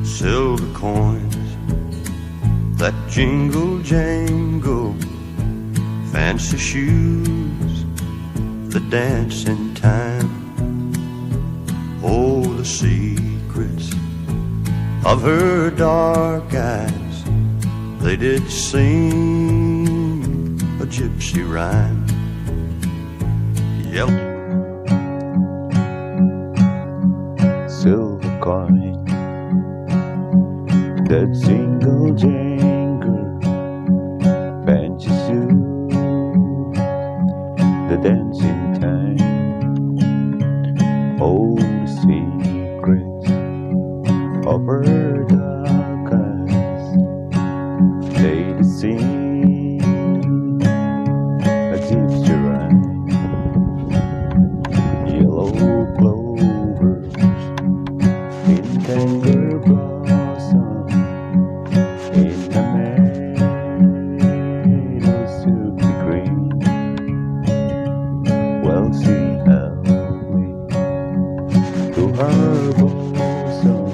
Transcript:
silver coins that jingle jangle, fancy shoes that dance in time. Oh, the secrets of her dark eyes, they did sing a gypsy rhyme. Yellow silver coin that jingle jangle, fancy shoes, the dancing time. All the secrets of her dark eyes, they sing a gypsy rhyme. Yellow clovers in tender blossom, in the meadow silky green. Well, she held me to her bosom